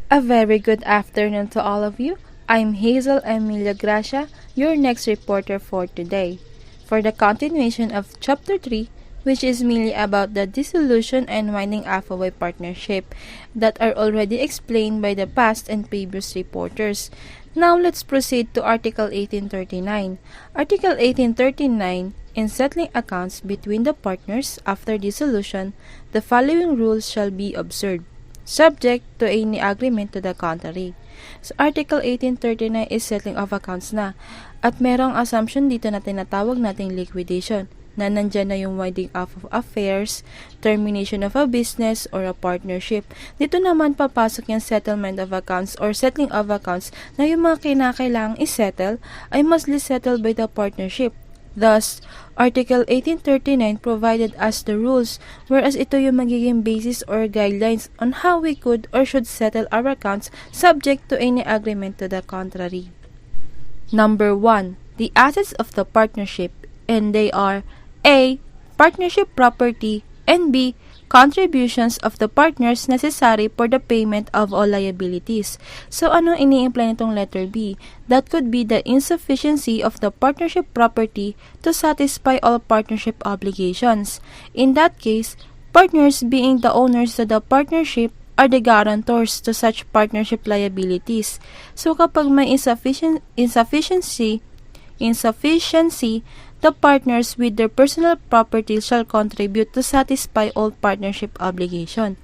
A very good afternoon to all of you. I'm Hazel and MILLAGRACIA, your next reporter for today. For the continuation of Chapter 3, which is mainly about the dissolution and winding off of a partnership that are already explained by the past and previous reporters. Now let's proceed to Article 1839. Article 1839, in settling accounts between the partners after dissolution, the following rules shall be observed, subject to any agreement to the contrary. So, Article 1839 is settling of accounts na. At merong assumption dito na tinatawag nating liquidation, na nandyan na yung winding up of affairs, termination of a business, or a partnership. Dito naman papasok yung settlement of accounts or settling of accounts na yung mga kinakailangang isettle ay mostly settled by the partnership. Thus, Article 1839 provided us the rules, whereas ito yung magiging basis or guidelines on how we could or should settle our accounts subject to any agreement to the contrary. Number 1. The assets of the partnership, and they are A. Partnership property, and B. Contributions of the partners necessary for the payment of all liabilities. So, ano ini-imply nitong letter B? That could be the insufficiency of the partnership property to satisfy all partnership obligations. In that case, partners being the owners of the partnership are the guarantors to such partnership liabilities. So, kapag may insufficiency, the partners with their personal property shall contribute to satisfy all partnership obligation.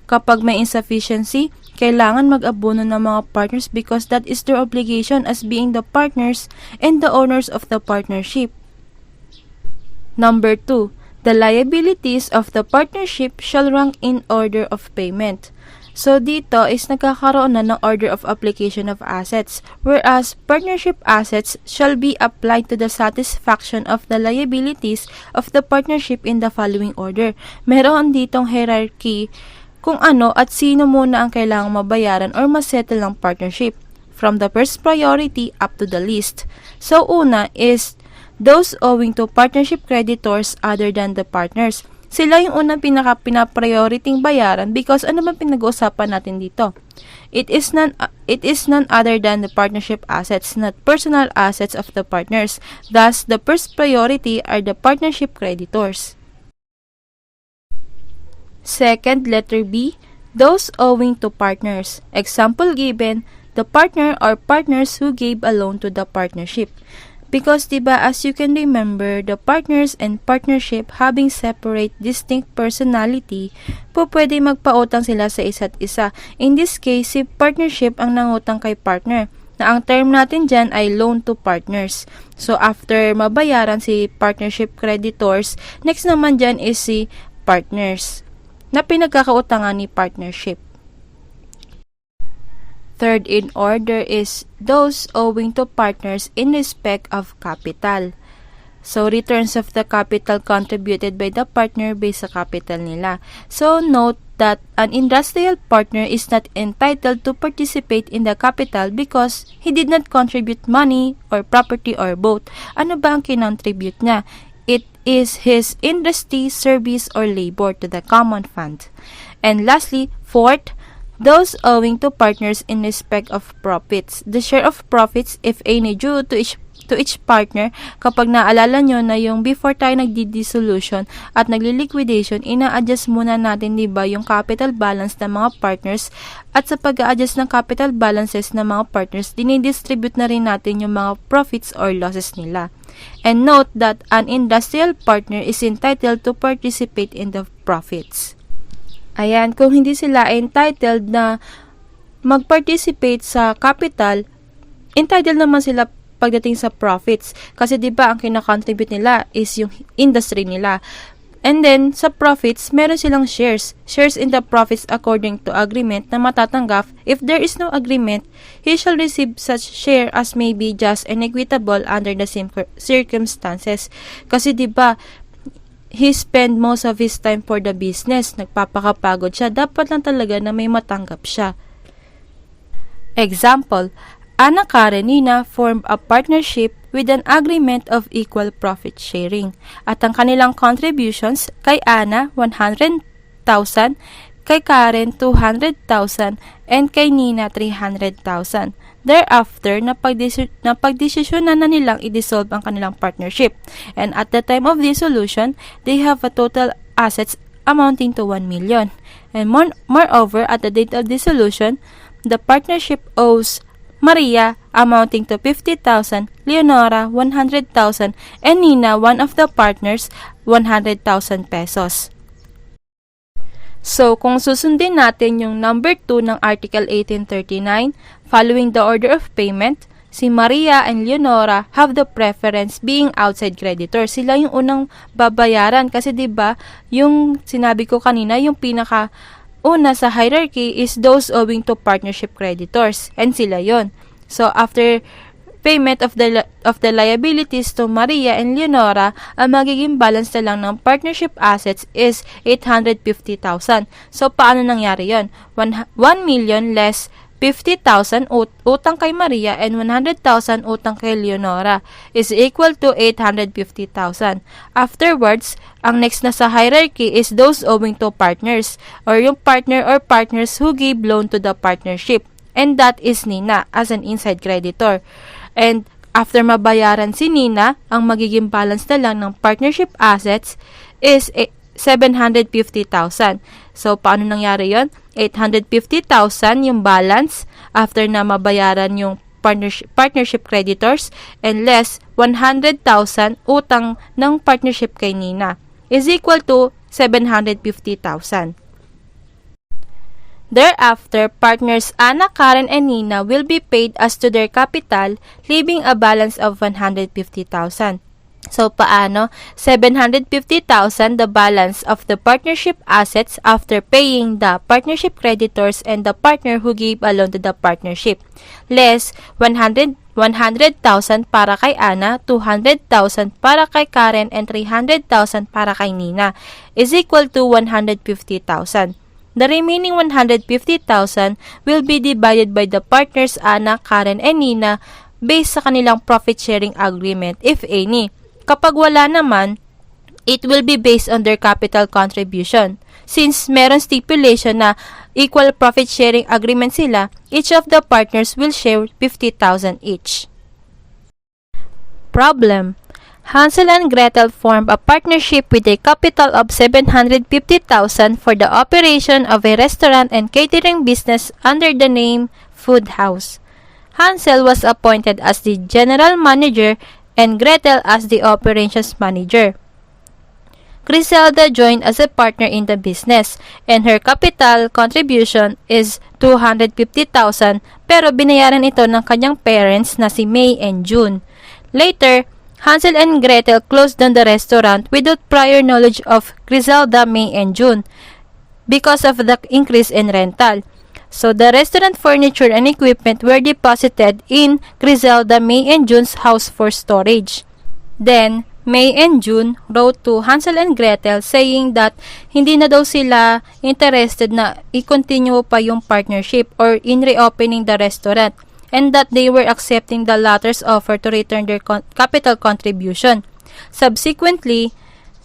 Kapag may insufficiency, kailangan mag-abono ng mga partners because that is their obligation as being the partners and the owners of the partnership. Number 2. The liabilities of the partnership shall rank in order of payment. So, dito is nagkakaroon na ng order of application of assets, whereas partnership assets shall be applied to the satisfaction of the liabilities of the partnership in the following order. Meron ditong hierarchy kung ano at sino muna ang kailangang mabayaran or masettle ng partnership, from the first priority up to the least. So, una is those owing to partnership creditors other than the partners. Sila yung unang pinaprioriting bayaran because ano ba pinag-uusapan natin dito? It is none other than the partnership assets, not personal assets of the partners. Thus, the first priority are the partnership creditors. Second, letter B, those owing to partners. Example given, the partner or partners who gave a loan to the partnership. Because diba, as you can remember, the partners and partnership having separate distinct personality, po pwede magpautang sila sa isa't isa. In this case, si partnership ang nangutang kay partner, na ang term natin dyan ay loan to partners. So, after mabayaran si partnership creditors, next naman dyan is si partners, na pinagkakautangan ni partnership. Third in order is those owing to partners in respect of capital. So, returns of the capital contributed by the partner based sa capital nila. So, note that an industrial partner is not entitled to participate in the capital because he did not contribute money or property or both. Ano ba ang kinontribute niya? It is his industry, service, or labor to the common fund. And lastly, fourth, those owing to partners in respect of profits. The share of profits, if any, due to each partner. Kapag naalala nyo na yung before tayo nagdi-dissolution at nagli-liquidation, ina-adjust muna natin, diba, yung capital balance ng mga partners, at sa pag-a-adjust ng capital balances ng mga partners, dinidistribute na rin natin yung mga profits or losses nila. And note that an industrial partner is entitled to participate in the profits. Ayan, kung hindi sila entitled na mag-participate sa capital, entitled naman sila pagdating sa profits. Kasi diba ang kina-contribute nila is yung industry nila. And then, sa profits, meron silang shares. Shares in the profits according to agreement na matatanggap. If there is no agreement, he shall receive such share as may be just and equitable under the same circumstances. Kasi diba, he spend most of his time for the business. Nagpapakapagod siya. Dapat lang talaga na may matanggap siya. Example, Anna Karenina formed a partnership with an agreement of equal profit sharing. At ang kanilang contributions kay Anna, 100,000, kay Karen 200,000, and kay Nina 300,000. Thereafter, napagdesisyonan na nilang i-dissolve ang kanilang partnership. And at the time of dissolution, they have a total assets amounting to 1 million. And moreover, at the date of dissolution, the partnership owes Maria amounting to 50,000, Leonora 100,000, and Nina, one of the partners, 100,000 pesos. So, kung susundin natin yung number 2 ng Article 1839, following the order of payment, si Maria and Leonora have the preference being outside creditors. Sila yung unang babayaran kasi 'di ba, yung sinabi ko kanina, yung pinaka una sa hierarchy is those owing to partnership creditors, and sila yon. So, after payment of the liabilities to Maria and Leonora, ang magiging balance na lang ng partnership assets is 850,000. So, paano nangyari yon? 1 million less 50,000 utang kay Maria and 100,000 utang kay Leonora is equal to 850,000. Afterwards, ang next na sa hierarchy is those owing to partners, or yung partner or partners who gave loan to the partnership, and that is Nina as an inside creditor. And after mabayaran si Nina, ang magiging balance na lang ng partnership assets is 750,000. So, paano nangyari yon? 850,000 yung balance after na mabayaran yung partnership creditors, and less 100,000 utang ng partnership kay Nina is equal to 750,000. Thereafter, partners Anna, Karen, and Nina will be paid as to their capital, leaving a balance of 150,000. So, paano? 750,000 the balance of the partnership assets after paying the partnership creditors and the partner who gave a loan to the partnership. Less 100,000 para kay Anna, 200,000 para kay Karen, and 300,000 para kay Nina is equal to 150,000. The remaining 150,000 will be divided by the partners Anna, Karen, and Nina based sa kanilang profit-sharing agreement, if any. Kapag wala naman, it will be based on their capital contribution. Since meron stipulation na equal profit-sharing agreement sila, each of the partners will share 50,000 each. Problem: Hansel and Gretel formed a partnership with a capital of 750,000 for the operation of a restaurant and catering business under the name Food House. Hansel was appointed as the general manager and Gretel as the operations manager. Griselda joined as a partner in the business, and her capital contribution is 250,000, pero binayaran ito ng kanyang parents na si May and June. Later, Hansel and Gretel closed down the restaurant without prior knowledge of Griselda, May, and June because of the increase in rental. So, the restaurant furniture and equipment were deposited in Griselda, May, and June's house for storage. Then, May and June wrote to Hansel and Gretel saying that hindi na daw sila interested na i-continue pa yung partnership or in reopening the restaurant, and that they were accepting the latter's offer to return their capital contribution. Subsequently,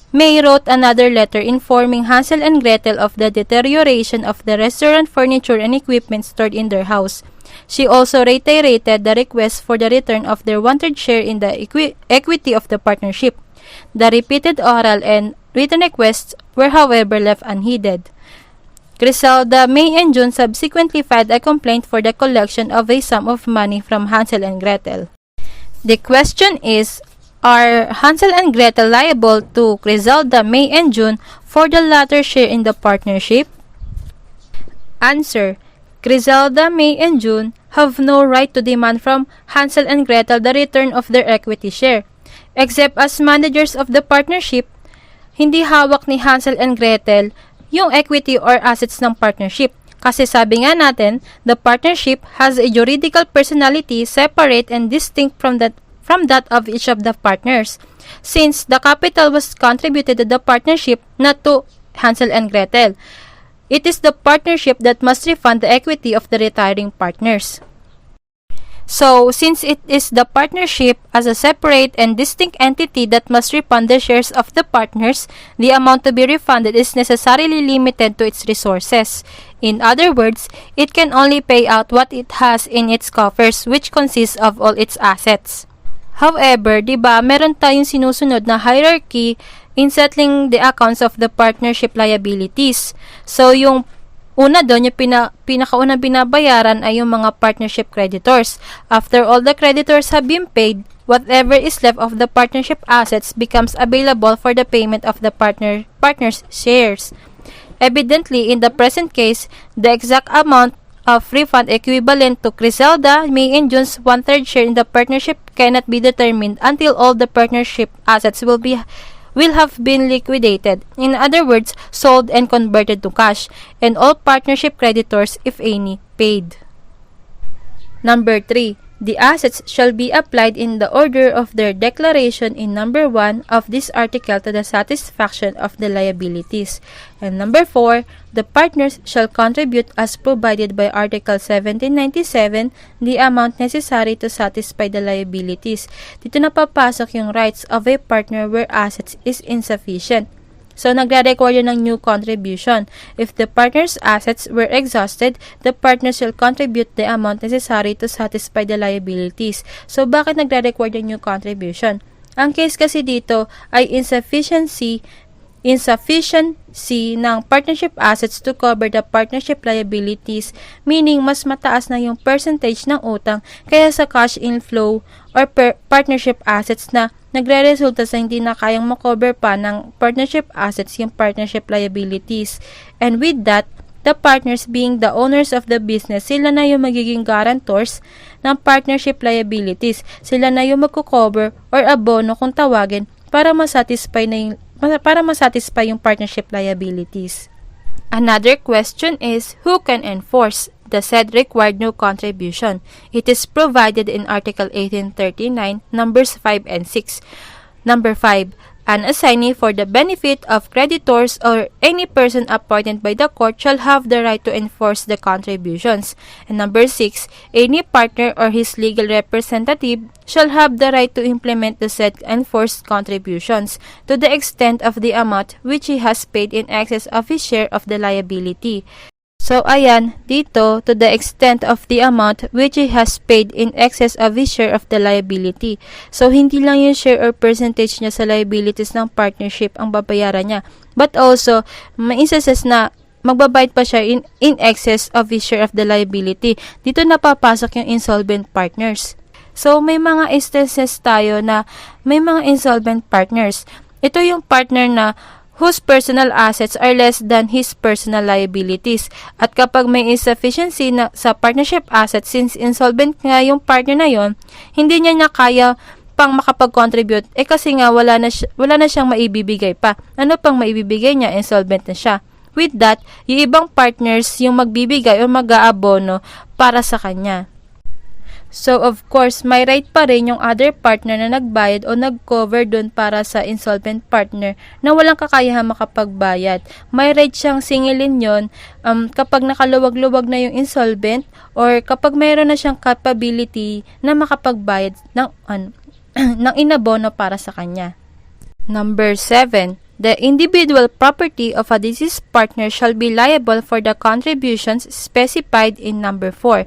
May wrote another letter informing Hansel and Gretel of the deterioration of the restaurant furniture and equipment stored in their house. She also reiterated the request for the return of their wanted share in the equity of the partnership. The repeated oral and written requests were, however, left unheeded. Griselda, May, and June subsequently filed a complaint for the collection of a sum of money from Hansel and Gretel. The question is, are Hansel and Gretel liable to Griselda, May, and June for the latter share in the partnership? Answer: Griselda, May, and June have no right to demand from Hansel and Gretel the return of their equity share. Except as managers of the partnership, hindi hawak ni Hansel and Gretel yung equity or assets ng partnership. Kasi sabi nga natin, the partnership has a juridical personality separate and distinct from that of each of the partners. Since the capital was contributed to the partnership, not to Hansel and Gretel, it is the partnership that must refund the equity of the retiring partners. So, since it is the partnership as a separate and distinct entity that must refund the shares of the partners, the amount to be refunded is necessarily limited to its resources. In other words, it can only pay out what it has in its coffers, which consists of all its assets. However, diba, meron tayong sinusunod na hierarchy in settling the accounts of the partnership liabilities. So, yung una doon, yung pinakaunang binabayaran ay yung mga partnership creditors. After all the creditors have been paid, whatever is left of the partnership assets becomes available for the payment of the partner's shares. Evidently, in the present case, the exact amount of refund equivalent to Criselda, May, and June's 1/3 share in the partnership cannot be determined until all the partnership assets will have been liquidated. In other words, sold and converted to cash, and all partnership creditors, if any, paid. Number 3. The assets shall be applied in the order of their declaration in number 1 of this article to the satisfaction of the liabilities. And number 4, the partners shall contribute as provided by Article 1797 the amount necessary to satisfy the liabilities. Dito na papasok yung rights of a partner where assets is insufficient. So, nagre-require ng new contribution. If the partner's assets were exhausted, the partner shall contribute the amount necessary to satisfy the liabilities. So, bakit nagre-require ng new contribution? Ang case kasi dito ay insufficiency ng partnership assets to cover the partnership liabilities, meaning mas mataas na yung percentage ng utang kaya sa cash inflow or partnership assets na nagre-resulta sa hindi na kayang makover pa ng partnership assets yung partnership liabilities. And with that, the partners being the owners of the business, sila na yung magiging guarantors ng partnership liabilities. Sila na yung magko-cover or abono kung tawagin para masatisfy yung partnership liabilities. Another question is, who can enforce the said required new contribution? It is provided in Article 1839, numbers 5 and 6. Number 5. An assignee for the benefit of creditors or any person appointed by the court shall have the right to enforce the contributions. And number 6, any partner or his legal representative shall have the right to implement the said enforced contributions to the extent of the amount which he has paid in excess of his share of the liability. So, ayan, dito, to the extent of the amount which he has paid in excess of his share of the liability. So, hindi lang yung share or percentage niya sa liabilities ng partnership ang babayaran niya. But also, may instances na magbabayad pa siya in excess of his share of the liability. Dito napapasok yung insolvent partners. So, may mga instances tayo na may mga insolvent partners. Ito yung partner na whose personal assets are less than his personal liabilities. At kapag may insufficiency na sa partnership assets, since insolvent nga yung partner na yon, hindi niya kaya pang makapag-contribute, kasi nga wala na siyang maibibigay pa. Ano pang maibibigay niya? Insolvent na siya. With that, yung ibang partners yung magbibigay o mag-aabono para sa kanya. So, of course, may right pa rin yung other partner na nagbayad o nag-cover dun para sa insolvent partner na walang kakayahan makapagbayad. May right siyang singilin yon kapag nakaluwag-luwag na yung insolvent or kapag mayroon na siyang capability na makapagbayad ng inabono para sa kanya. Number 7. The individual property of a deceased partner shall be liable for the contributions specified in number 4.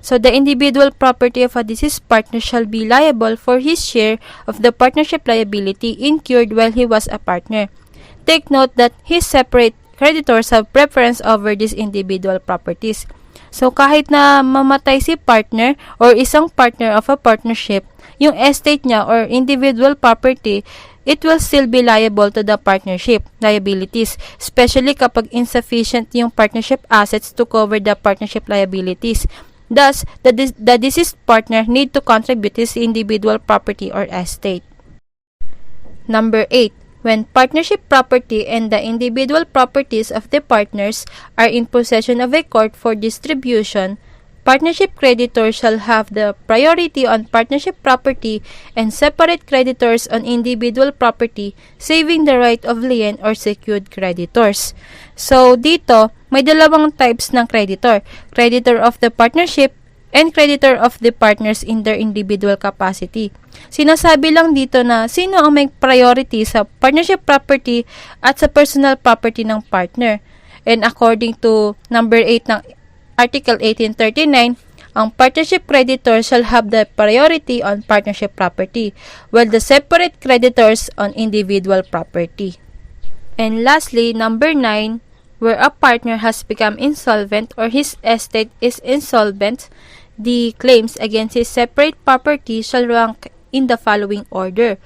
So, the individual property of a deceased partner shall be liable for his share of the partnership liability incurred while he was a partner. Take note that his separate creditors have preference over these individual properties. So, kahit na mamatay si partner or isang partner of a partnership, yung estate niya or individual property, it will still be liable to the partnership liabilities, especially kapag insufficient yung partnership assets to cover the partnership liabilities. Thus, the deceased partner need to contribute his individual property or estate. Number 8. When partnership property and the individual properties of the partners are in possession of a court for distribution, partnership creditors shall have the priority on partnership property and separate creditors on individual property, saving the right of lien or secured creditors. So, dito, may dalawang types ng creditor. Creditor of the partnership and creditor of the partners in their individual capacity. Sinasabi lang dito na sino ang may priority sa partnership property at sa personal property ng partner. And according to number 8 ng Article 1839, ang partnership creditor shall have the priority on partnership property, while the separate creditors on individual property. And lastly, number 9, where a partner has become insolvent or his estate is insolvent, the claims against his separate property shall rank in the following order.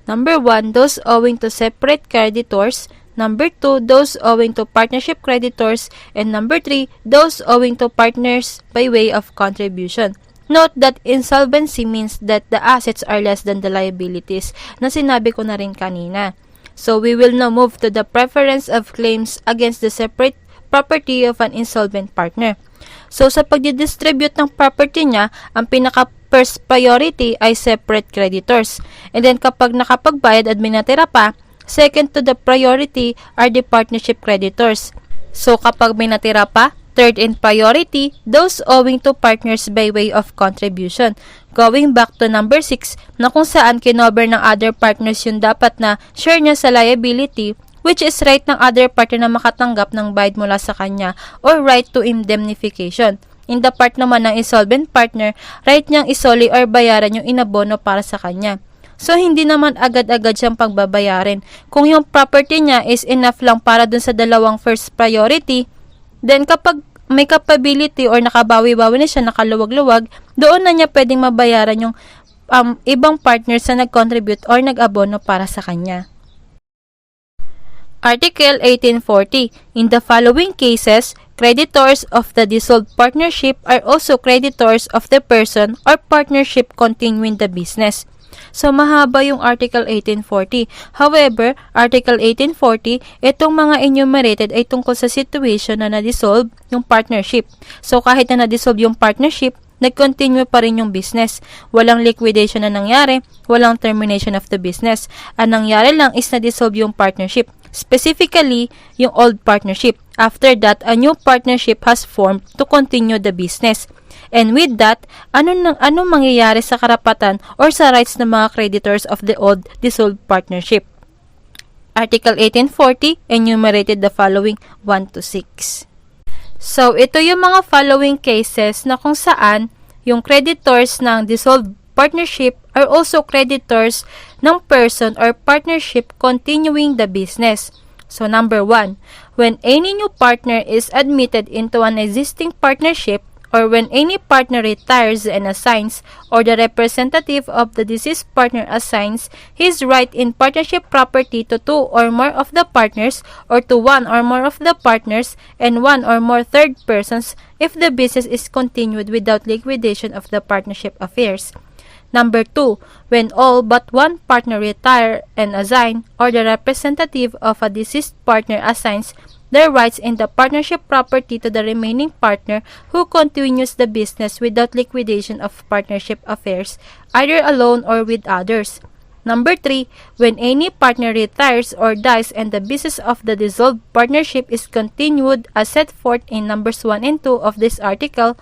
Number 1, those owing to separate creditors. Number 2, those owing to partnership creditors. And number 3, those owing to partners by way of contribution. Note that insolvency means that the assets are less than the liabilities na sinabi ko na rin kanina. So we will now move to the preference of claims against the separate property of an insolvent partner. So sa pagdidistribute ng property niya, ang pinaka-first priority ay separate creditors. And then kapag nakapagbayad at may natira pa, second to the priority are the partnership creditors. So kapag may natira pa, third in priority, those owing to partners by way of contribution. Going back to number 6, na kung saan kinover ng other partners yung dapat na share niya sa liability, which is right ng other partner na makatanggap ng bayad mula sa kanya or right to indemnification. In the part naman ng insolvent partner, right niyang isoli or bayaran yung inabono para sa kanya. So, hindi naman agad-agad siyang pagbabayarin. Kung yung property niya is enough lang para dun sa dalawang first priority, then kapag may capability or nakabawi-bawi na siya, nakaluwag-luwag, doon na niya pwedeng mabayaran yung ibang partners na nag-contribute or nag-abono para sa kanya. Article 1840. In the following cases, creditors of the dissolved partnership are also creditors of the person or partnership continuing the business. So, mahaba yung Article 1840. However, Article 1840, itong mga enumerated ay tungkol sa situation na na-dissolve yung partnership. So, kahit na na-dissolve yung partnership, nag-continue pa rin yung business. Walang liquidation na nangyari, walang termination of the business. Ang nangyari lang is na-dissolve yung partnership. Specifically, yung old partnership. After that, a new partnership has formed to continue the business. And with that, ano mangyayari sa karapatan or sa rights ng mga creditors of the old dissolved partnership? Article 1840 enumerated the following 1 to 6. So, ito yung mga following cases na kung saan yung creditors ng dissolved partnership are also creditors ng person or partnership continuing the business. So, number 1, when any new partner is admitted into an existing partnership, or when any partner retires and assigns, or the representative of the deceased partner assigns his right in partnership property to 2 or more of the partners, or to 1 or more of the partners, and 1 or more third persons, if the business is continued without liquidation of the partnership affairs. Number 2, when all but one partner retire and assign, or the representative of a deceased partner assigns their rights in the partnership property to the remaining partner who continues the business without liquidation of partnership affairs, either alone or with others. Number 3, when any partner retires or dies and the business of the dissolved partnership is continued as set forth in numbers 1 and 2 of this article,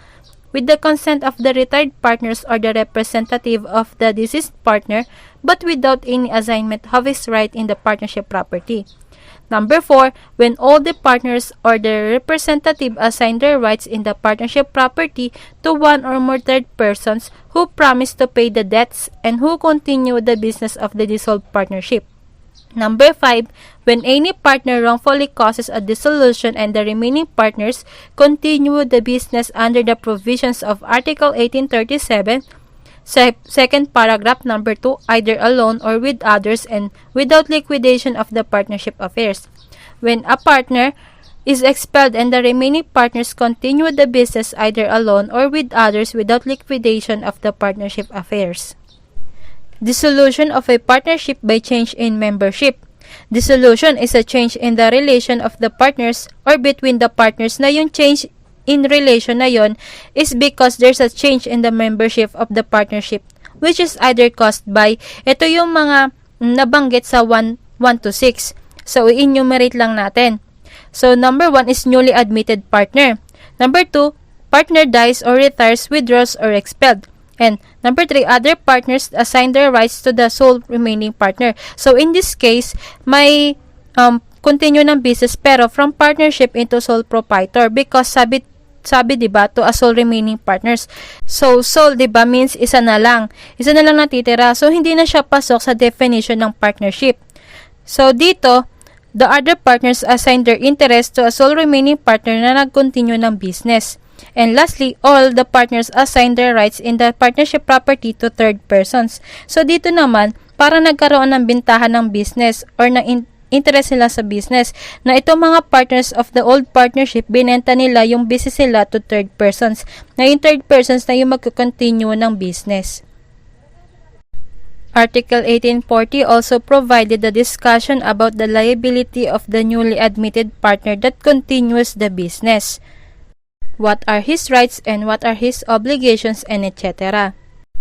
with the consent of the retired partners or the representative of the deceased partner, but without any assignment of his right in the partnership property. Number 4, when all the partners or their representative assign their rights in the partnership property to 1 or more third persons who promise to pay the debts and who continue the business of the dissolved partnership. Number 5, when any partner wrongfully causes a dissolution and the remaining partners continue the business under the provisions of Article 1837, second paragraph, number 2, either alone or with others and without liquidation of the partnership affairs. When a partner is expelled and the remaining partners continue the business either alone or with others without liquidation of the partnership affairs. Dissolution of a partnership by change in membership. Dissolution is a change in the relation of the partners or between the partners na yung change in relation na yon is because there's a change in the membership of the partnership which is either caused by, ito yung mga nabanggit sa 1 to 6. So, i-enumerate lang natin. So, number 1 is newly admitted partner. Number 2, partner dies or retires, withdraws, or expelled. And number 3, other partners assign their rights to the sole remaining partner. So in this case, may continue ng business pero from partnership into sole proprietor because sabi 'di ba to a sole remaining partners. So sole 'di ba means isa na lang natitira. So hindi na siya pasok sa definition ng partnership. So dito, the other partners assign their interest to a sole remaining partner na nag-continue ng business. And lastly, all the partners assign their rights in the partnership property to third persons. So dito naman, para nagkaroon ng bintahan ng business or ng interest nila sa business, na itong mga partners of the old partnership, binenta nila yung business nila to third persons. Na yung third persons na yung magka-continue ng business. Article 1840 also provided the discussion about the liability of the newly admitted partner that continues the business. What are his rights and what are his obligations and etc.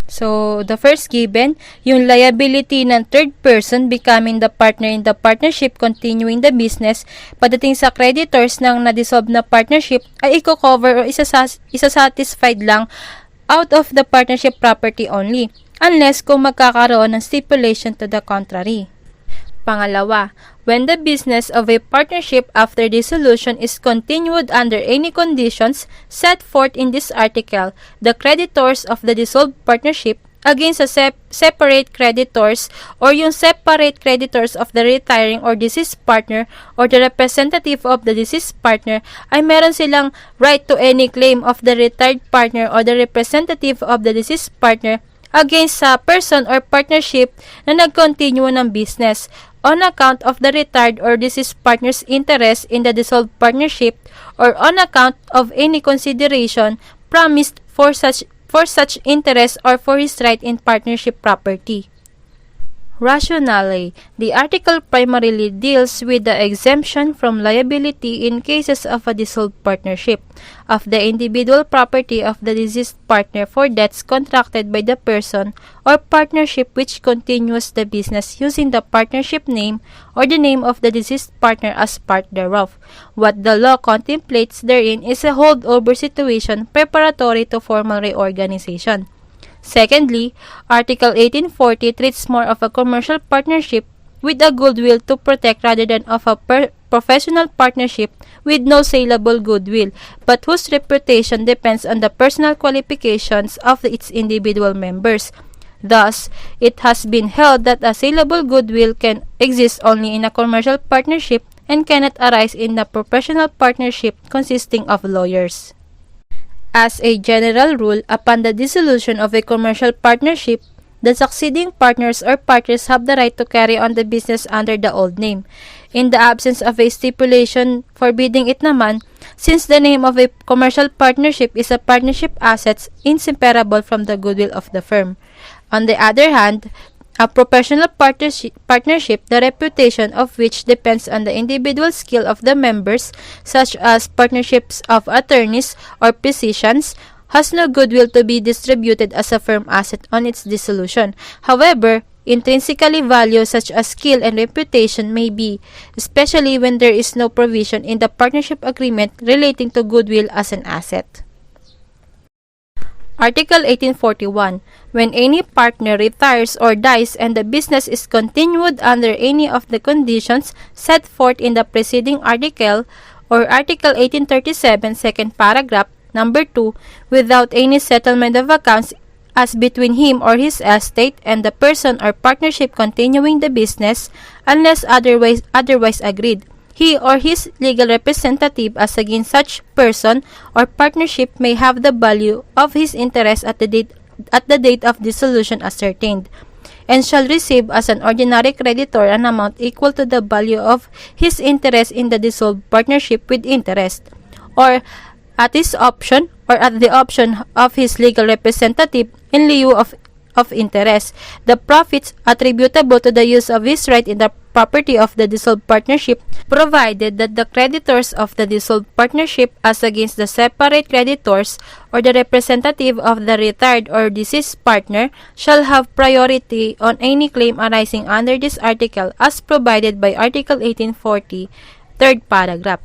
So, the first given, yung liability ng third person becoming the partner in the partnership continuing the business, pagdating sa creditors ng na-dissolve na partnership, ay i-cover o isa-satisfied lang out of the partnership property only, unless kung magkakaroon ng stipulation to the contrary. Pangalawa, when the business of a partnership after dissolution is continued under any conditions set forth in this article, the creditors of the dissolved partnership against the separate creditors or yung separate creditors of the retiring or deceased partner or the representative of the deceased partner ay meron silang right to any claim of the retired partner or the representative of the deceased partner against sa person or partnership na nag-continue ng business on account of the retired or deceased partner's interest in the dissolved partnership or on account of any consideration promised for such interest or for his right in partnership property. Rationale, the article primarily deals with the exemption from liability in cases of a dissolved partnership of the individual property of the deceased partner for debts contracted by the person or partnership which continues the business using the partnership name or the name of the deceased partner as part thereof. What the law contemplates therein is a holdover situation preparatory to formal reorganization. Secondly, Article 1840 treats more of a commercial partnership with a goodwill to protect rather than of a professional partnership with no saleable goodwill, but whose reputation depends on the personal qualifications of its individual members. Thus, it has been held that a saleable goodwill can exist only in a commercial partnership and cannot arise in a professional partnership consisting of lawyers. As a general rule, upon the dissolution of a commercial partnership, the succeeding partners or partners have the right to carry on the business under the old name. In the absence of a stipulation forbidding it naman, since the name of a commercial partnership is a partnership assets inseparable from the goodwill of the firm. On the other hand, a professional partnership, the reputation of which depends on the individual skill of the members, such as partnerships of attorneys or physicians, has no goodwill to be distributed as a firm asset on its dissolution. However, intrinsically value such as skill and reputation may be, especially when there is no provision in the partnership agreement relating to goodwill as an asset. Article 1841. When any partner retires or dies and the business is continued under any of the conditions set forth in the preceding article or Article 1837, second paragraph, number 2, without any settlement of accounts as between him or his estate and the person or partnership continuing the business, unless otherwise agreed, he or his legal representative as against such person or partnership may have the value of his interest at the date of dissolution ascertained, and shall receive as an ordinary creditor an amount equal to the value of his interest in the dissolved partnership with interest, or at his option or at the option of his legal representative in lieu of interest, the profits attributable to the use of his right in the property of the dissolved partnership, provided that the creditors of the dissolved partnership as against the separate creditors or the representative of the retired or deceased partner shall have priority on any claim arising under this article as provided by Article 1840, third paragraph.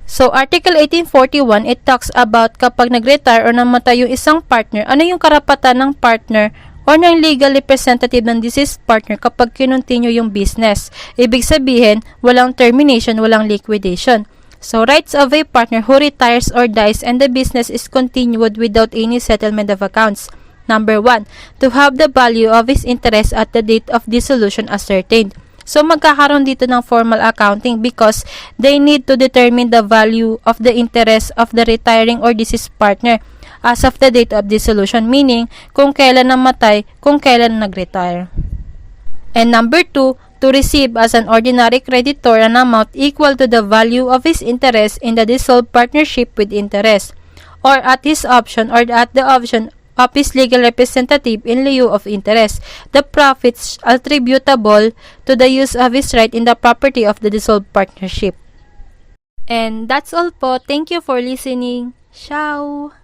So, Article 1841, it talks about kapag nag-retire or namatay yung isang partner, ano yung karapatan ng partner or ng legal representative ng deceased partner kapag kinontinue yung business. Ibig sabihin, walang termination, walang liquidation. So, rights of a partner who retires or dies and the business is continued without any settlement of accounts. Number 1, to have the value of his interest at the date of dissolution ascertained. So, magkakaroon dito ng formal accounting because they need to determine the value of the interest of the retiring or deceased partner as of the date of dissolution, meaning kung kailan namatay, kung kailan nag-retire. And number 2, to receive as an ordinary creditor an amount equal to the value of his interest in the dissolved partnership with interest, or at his option or at the option of his legal representative in lieu of interest, the profits attributable to the use of his right in the property of the dissolved partnership. And that's all po. Thank you for listening. Ciao!